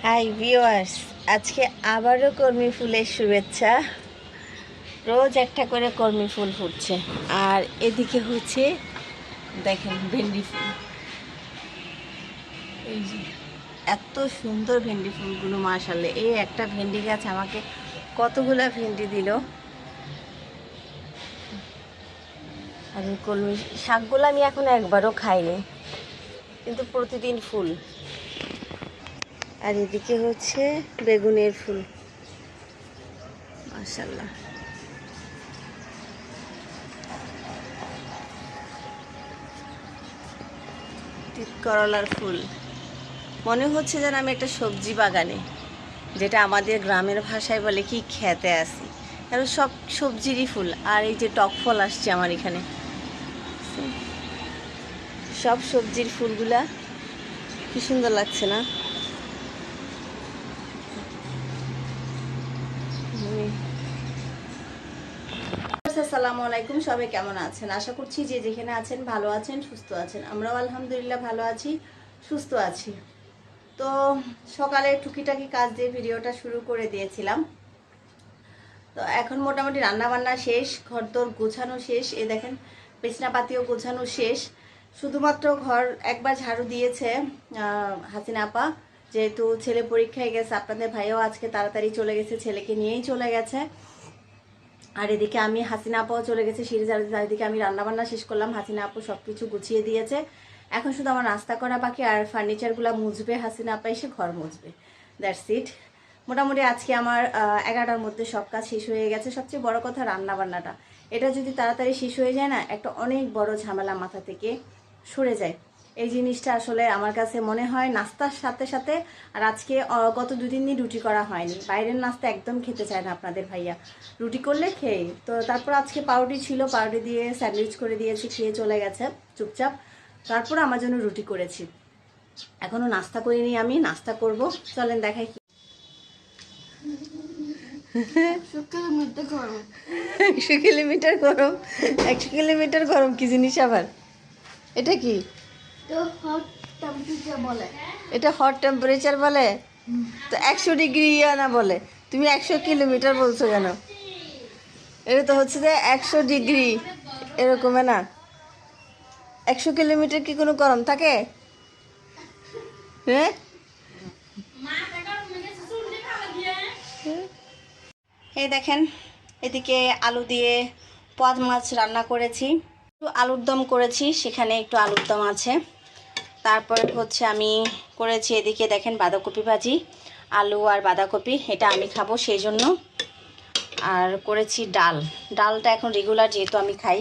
Hi viewers, আজকে আবারও কর্মী ফুলের শুভেচ্ছা। রোজ একটা করে কর্মী ফুল ফুটছে, আর এদিকে হচ্ছে দেখেন ভেন্ডি ফুল। এই যে এত সুন্দর ভেন্ডি ফুলগুলো, মাশাআল্লাহ। এই একটা ভেন্ডি গাছ আমাকে কতগুলা ভেন্ডি দিল। আর এই কলমি শাকগুলো আমি এখন একবারও খাইনি, কিন্তু প্রতিদিন ফুল। আর এদিকে হচ্ছে বেগুনের ফুল, মাশাআল্লাহ। করলার ফুল, মনে হচ্ছে যেন আমি একটা সবজি বাগানে, যেটা আমাদের গ্রামের ভাষায় বলে কি খেতে আসি। কারণ সব সবজিরই ফুল। আর এই যে টক ফল আসছে আমার এখানে, সব সবজির ফুলগুলা কি সুন্দর লাগছে না? আসসালামু আলাইকুম, সবাই কেমন আছেন? আশা করছি যে যেখানে আছেন ভালো আছেন, সুস্থ আছেন। আমরাও আলহামদুলিল্লাহ ভালো আছি, সুস্থ আছি। তো সকালে টুকিটাকি কাজ দিয়ে ভিডিওটা শুরু করে দিয়েছিলাম। তো এখন মোটামুটি রান্না বান্না শেষ, ঘরদোর গোছানো শেষ। এই দেখেন বিছনাপাতিও গোছানো শেষ। শুধুমাত্র ঘর একবার ঝাড়ু দিয়েছে হাসিনা আপা, যেহেতু ছেলে পরীক্ষায় গেছে। আপনাদের ভাইও আজকে তাড়াতাড়ি চলে গেছে, ছেলেকে নিয়েই চলে গেছে। আর এদিকে আমি হাসিনা আপাও চলে গেছে সিঁড়ি ঝাড়ু দিতে। এদিকে আমি রান্নাবান্না শেষ করলাম, হাসিনা আপু সব কিছু গুছিয়ে দিয়েছে। এখন শুধু আমার নাস্তা করা বাকি, আর ফার্নিচারগুলো মুছবে হাসিনা আপা, এসে ঘর মুছবে। That's it. মোটামুটি আজকে আমার 11টার মধ্যে সব কাজ শেষ হয়ে গেছে। সবচেয়ে বড় কথা রান্নাবান্নাটা, এটা যদি তাড়াতাড়ি শেষ হয়ে যায় না, একটা অনেক বড় ঝামেলা মাথা থেকে সরে যায়। এই জিনিসটা আসলে আমার কাছে মনে হয় নাস্তার সাথে সাথে। আর আজকে গত 2-3 দিন রুটি করা হয়নি, বাইরের নাস্তা একদম খেতে চায় না আপনাদের ভাইয়া। রুটি করলে খেয়ে, তো তারপর আজকে পাউরুটি ছিল, পাউরুটি দিয়ে স্যান্ডউইচ করে দিয়েছি, খেয়ে চলে গেছে চুপচাপ। তারপর আমার জন্য রুটি করেছি। এখনো নাস্তা করিনি, আমি নাস্তা করব। চলেন দেখাই। 100 কিলোমিটার গরম? 100 কিলোমিটার গরম কি জিনিস আবার? এটা কি? এটা হট টেম্পারেচার বলে? তো 100 ডিগ্রি না বলে? তুমি 100 কিলোমিটার বলছো কেন? এটা তো হচ্ছে যে 100 ডিগ্রি, এরকম না? 100 কিলোমিটার কি কোনো গরম থাকে? হ্যাঁ, এই দেখেন এদিকে আলু দিয়ে পোয়াজ মাছ রান্না করেছি, একটু আলুর দম করেছি, সেখানে একটু আলুর দম আছে। তারপরে হচ্ছে আমি করেছি এদিকে দেখেন বাঁধাকপি ভাজি, আলু আর বাঁধাকপি, এটা আমি খাবো সেই জন্য। আর করেছি ডাল। ডালটা এখন রেগুলার যেহেতু আমি খাই,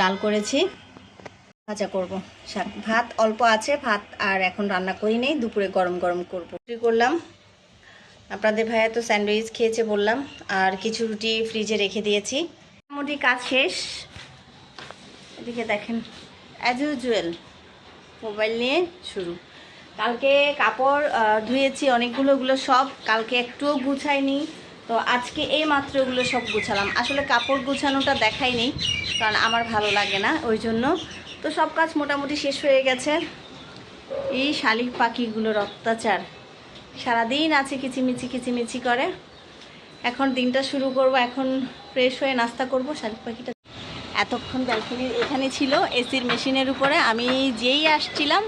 ডাল করেছি। ভাজা করব, শাক, ভাত অল্প আছে, ভাত আর এখন রান্না করি নেই, দুপুরে গরম গরম করবো। রুটি করলাম, আপনাদের ভাইয়া তো স্যান্ডউইচ খেয়েছে বললাম, আর কিছু রুটি ফ্রিজে রেখে দিয়েছি। মোটামুটি কাজ শেষ। এদিকে দেখেন অ্যাজ ইউজুয়াল মোবাইল নিয়ে শুরু। কালকে কাপড় ধুয়েছি অনেকগুলো, ওগুলো সব কালকে একটুও গুছাইনি। তো আজকে এই মাত্র ওগুলো সব গুছালাম। আসলে কাপড় গুছানোটা দেখাইনি, কারণ আমার ভালো লাগে না ওই জন্য। তো সব কাজ মোটামুটি শেষ হয়ে গেছে। এই শালিক পাখিগুলোর অত্যাচার, সারাদিন আছে কিচিমিচি কিচিমিচি করে। এখন দিনটা শুরু করব, এখন ফ্রেশ হয়ে নাস্তা করব। শালিক পাখিটা এতক্ষণ ব্যালকনির এখানে ছিল, এসির মেশিনের উপরে। আমি যেই আসছিলাম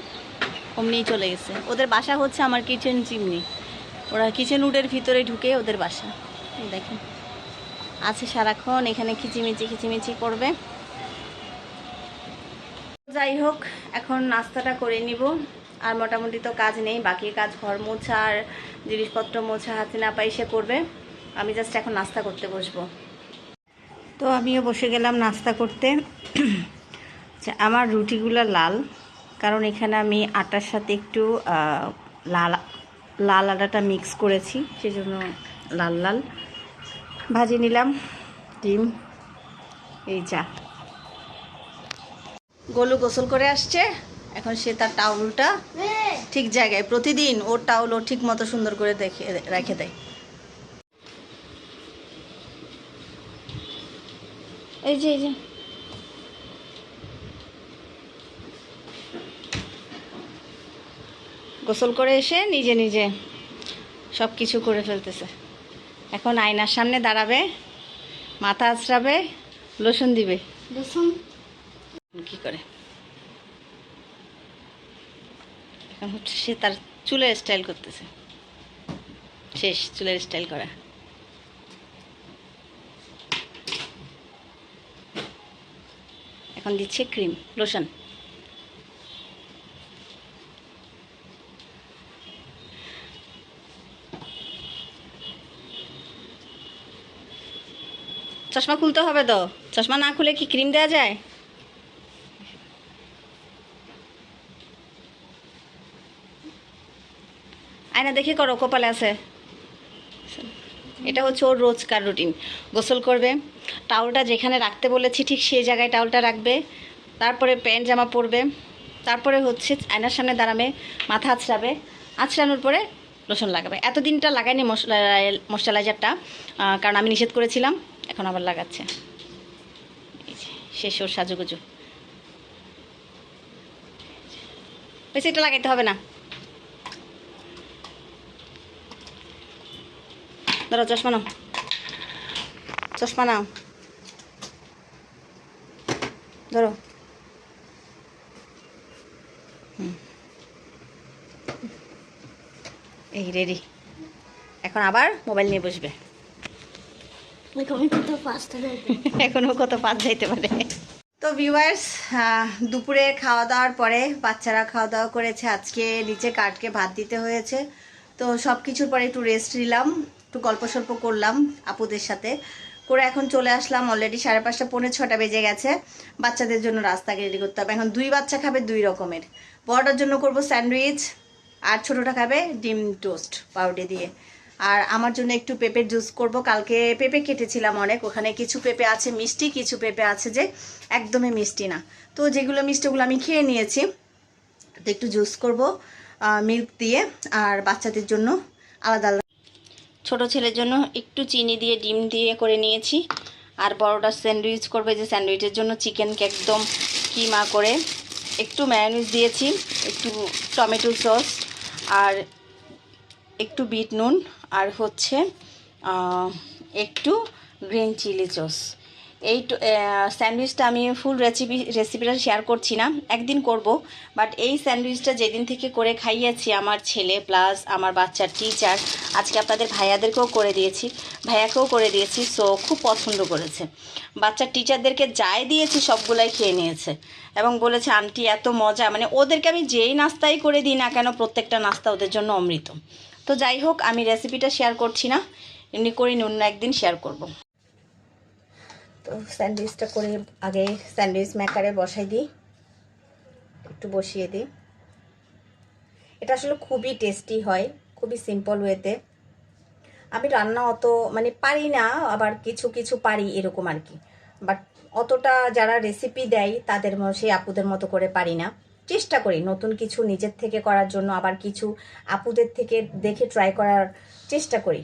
অমনিই চলে গেছে। ওদের বাসা হচ্ছে আমার কিচেন চিমনি, ওরা কিচেন উডের ভিতরে ঢুকে ওদের বাসা। দেখেন আছে সারাক্ষণ এখানে কিচিমিচি কিচিমিচি করবে। যাই হোক, এখন নাস্তাটা করে নিব। আর মোটামুটি তো কাজ নেই, বাকি কাজ ঘর মোছা আর জিনিসপত্র মোছা হাসিনা আপা এসে করবে। আমি জাস্ট এখন নাস্তা করতে বসবো। তো আমিও বসে গেলাম নাস্তা করতে। আচ্ছা, আমার রুটিগুলো লাল, কারণ এখানে আমি আটার সাথে একটু লাল লাল আটাটা মিক্স করেছি, সেজন্য লাল লাল ভাজি নিলাম। ডিম, এই চা। গোলু গোসল করে আসছে, এখন সে তার টাউলটা ঠিক জায়গায়, প্রতিদিন ওর টাউল ও ঠিক মতো সুন্দর করে রেখে দেয়। এই যে এই যে গোসল করে এসে নিজে নিজে সব কিছু করে ফেলতেছে। এখন আয়নার সামনে দাঁড়াবে, মাথা আঁচড়াবে, লোশন দিবে। লোশন কি করে এখন হচ্ছে সে তার চুলের স্টাইল করতেছে। শেষ চুলের স্টাইল করা। এখন দিচ্ছে ক্রিম, লোশন। চশমা খুলতে হবে তো, চশমা না খুলে কি ক্রিম দেওয়া যায়? আয়না দেখে করো, কপালে আছে। এটা হচ্ছে ওর রোজকার রুটিন। গোসল করবে, টাওয়ালটা যেখানে রাখতে বলেছি ঠিক সেই জায়গায় টাওয়ালটা রাখবে, তারপরে প্যান্ট জামা পরবে, তারপরে হচ্ছে আয়নার সামনে দাঁড়াবে, মাথা আঁচড়াবে, আঁচড়ানোর পরে লোশন লাগাবে। এতদিনটা লাগায়নি ময়শ্চারাইজারটা, কারণ আমি নিষেধ করেছিলাম, এখন আবার লাগাচ্ছে। শেষ ওর সাজুগুজু। বেশি এটা লাগাইতে হবে না। ধরো চশমা নাও, চশমা নাও, ধরো। এই রেডি। এখন আবার মোবাইল নিয়ে বসবে। এখনও কত পাঁচ যাইতে পারে। তো ভিউয়ার্স, দুপুরে খাওয়া দাওয়ার পরে বাচ্চারা খাওয়া দাওয়া করেছে। আজকে নিচে কাঠকে ভাত দিতে হয়েছে। তো সব কিছুর পরে একটু রেস্ট নিলাম, একটু গল্প সল্প করলাম আপুদের সাথে করে এখন চলে আসলাম। অলরেডি 5:30 পৌনে 6টা বেজে গেছে। বাচ্চাদের জন্য রাস্তাকে রেডি করতে হবে। এখন 2 বাচ্চা খাবে 2 রকমের। বড়টার জন্য করব স্যান্ডউইচ, আর ছোটোটা খাবে ডিম টোস্ট পাউডার দিয়ে। আর আমার জন্য একটু পেঁপের জুস করব। কালকে পেঁপে কেটেছিলাম অনেক, ওখানে কিছু পেঁপে আছে মিষ্টি, কিছু পেঁপে আছে যে একদমই মিষ্টি না। তো যেগুলো মিষ্টি ওগুলো আমি খেয়ে নিয়েছি। তো একটু জুস করব মিল্ক দিয়ে। আর বাচ্চাদের জন্য আলাদা আলাদা, ছোটো ছেলের জন্য একটু চিনি দিয়ে ডিম দিয়ে করে নিয়েছি। আর বড়টা স্যান্ডউইচ করবে, যে স্যান্ডউইচের জন্য চিকেনকে একদম কিমা করে একটু ম্যায়োনিজ দিয়েছি, একটু টমেটো সস, আর একটু বিট নুন, আর হচ্ছে একটু গ্রিন চিলি সস। এই স্যান্ডউইচটা আমি ফুল রেসিপিটা শেয়ার করছি না, একদিন করব। বাট এই স্যান্ডউইচটা যেদিন থেকে করে খাইয়েছি আমার ছেলে প্লাস আমার বাচ্চার টিচার, আজকে আপনাদের ভাইয়াদেরকেও করে দিয়েছি, ভাইয়াকেও করে দিয়েছি। সো খুব পছন্দ করেছে। বাচ্চার টিচারদেরকে যাই দিয়েছি সবগুলাই খেয়ে নিয়েছে এবং বলেছে আন্টি এত মজা। মানে ওদেরকে আমি যেই নাস্তাই করে দিই না কেন, প্রত্যেকটা নাস্তা ওদের জন্য অমৃত। তো যাই হোক, আমি রেসিপিটা শেয়ার করছি না, এমনি করে অন্য একদিন শেয়ার করব। তো স্যান্ডউইচটা করে আগে স্যান্ডউইচ মেকারে বসাই দিই, একটু বসিয়ে দিই। এটা আসলে খুবই টেস্টি হয়, খুবই সিম্পল ওয়েতে। আমি রান্না অত মানে পারি না, আবার কিছু কিছু পারি এরকম আর কি। বাট অতটা যারা রেসিপি দেয় তাদের সেই আপুদের মতো করে পারি না। চেষ্টা করি নতুন কিছু নিজের থেকে করার জন্য, আবার কিছু আপুদের থেকে দেখে ট্রাই করার চেষ্টা করি,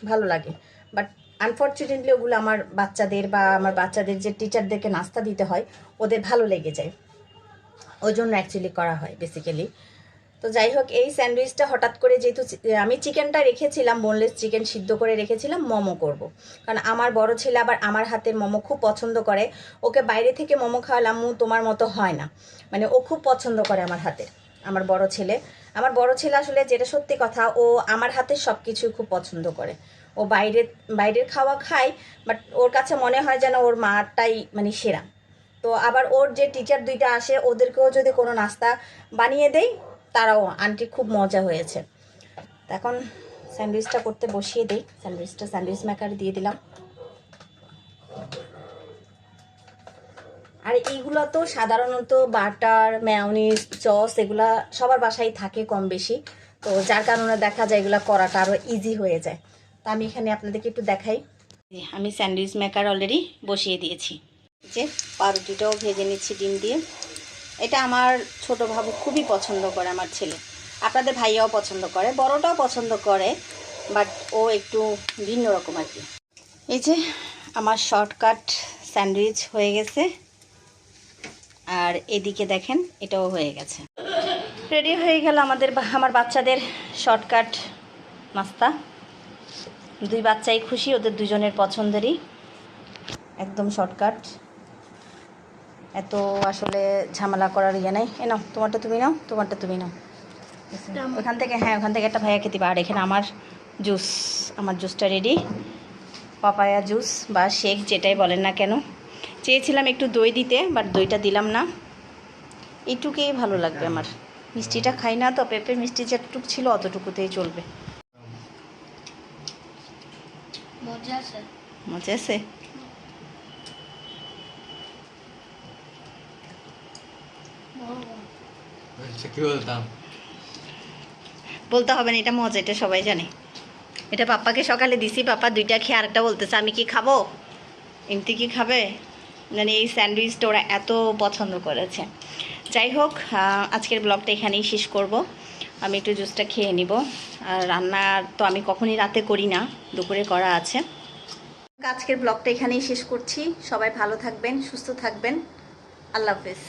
ভালো লাগে। বাট আনফর্চুনেটলি ওগুলো আমার বাচ্চাদের বা আমার বাচ্চাদের যে টিচারদেরকে নাস্তা দিতে হয় ওদের ভালো লেগে যায়, ওই জন্য অ্যাকচুয়ালি করা হয় বেসিক্যালি। তো যাই হোক, এই স্যান্ডউইচটা হঠাৎ করে যেহেতু আমি চিকেনটা রেখেছিলাম, বোনলেস চিকেন সিদ্ধ করে রেখেছিলাম, মোমো করব। কারণ আমার বড় ছেলে আবার আমার হাতের মোমো খুব পছন্দ করে। ওকে বাইরে থেকে মোমো খাওয়ালাম, তোমার মতো হয় না, মানে ও খুব পছন্দ করে আমার হাতের। আমার বড় ছেলে আসলে যেটা সত্যি কথা, ও আমার হাতের সব কিছুই খুব পছন্দ করে। ও বাইরের খাওয়া খায়, বাট ওর কাছে মনে হয় যেন ওর মাটাই মানে সেরা। তো আবার ওর যে টিচার 2টা আসে, ওদেরকেও যদি কোনো নাস্তা বানিয়ে দেই, তারাও আন্টি খুব মজা হয়েছে। এখন স্যান্ডউইচটা করতে বসিয়ে দিই। স্যান্ডউইচ মেকারে দিয়ে দিলাম। আর এইগুলো তো সাধারণত বাটার, মেয়োনিজ, সস এগুলা সবার বাসায় থাকে কম বেশি। তো যার কারণে দেখা যায় এগুলো করাটা আরও ইজি হয়ে যায়। তো আমি এখানে আপনাদেরকে একটু দেখাই। আমি স্যান্ডউইচ মেকার অলরেডি বসিয়ে দিয়েছি, যে পাউরুটিটাও ভেজে নিচ্ছি ডিম দিয়ে। এটা আমার ছোট বাবু খুবই পছন্দ করে, আমার ছেলে, আপনাদের ভাইয়াও পছন্দ করে, বড়টাও পছন্দ করে, বাট ও একটু ভিন্ন রকম আর কি। এই যে আমার শর্টকাট স্যান্ডউইচ হয়ে গেছে, আর এদিকে দেখেন এটাও হয়ে গেছে। রেডি হয়ে গেল আমার বাচ্চাদের শর্টকাট নাস্তা। দুই বাচ্চাই খুশি, ওদের দুজনের পছন্দেরই, একদম শর্টকাট, এত আসলে ঝামেলা করার ইয়ে নাই। নাও তোমারটা তুমি নাও, তোমারটা তুমি নাও ওখান থেকে, হ্যাঁ ওখান থেকে একটা ভাইয়াকে দিবা। আর এখানে আমার জুস, আমার জুসটা রেডি, পাপায়া জুস বা শেক যেটাই বলেন না কেন। চেয়েছিলাম একটু দই দিতে, বাট দইটা দিলাম না, এইটুকুই ভালো লাগবে আমার। মিষ্টিটা খাই না তো, পেঁপের মিষ্টি যেটুকু ছিল অতটুকুতেই চলবে। মজা আছে, মজা আছে। কি বলতাম, বলতে হবে না, এটা মজা, এটা সবাই জানে। এটা পাপ্পাকে সকালে দিছি, পাপা দুইটা খেয়ে আরেকটা বলতেছে আমি কি খাবো, এমতি কি খাবে, মানে এই স্যান্ডউইচটা ওরা এত পছন্দ করেছে। যাই হোক, আজকের ব্লগটা এখানেই শেষ করব। আমি একটু জুসটা খেয়ে নিব। আর রান্না তো আমি কখনই রাতে করি না, দুপুরে করা আছে। আজকের ব্লগটা এখানেই শেষ করছি। সবাই ভালো থাকবেন, সুস্থ থাকবেন, আল্লাহ হাফেজ।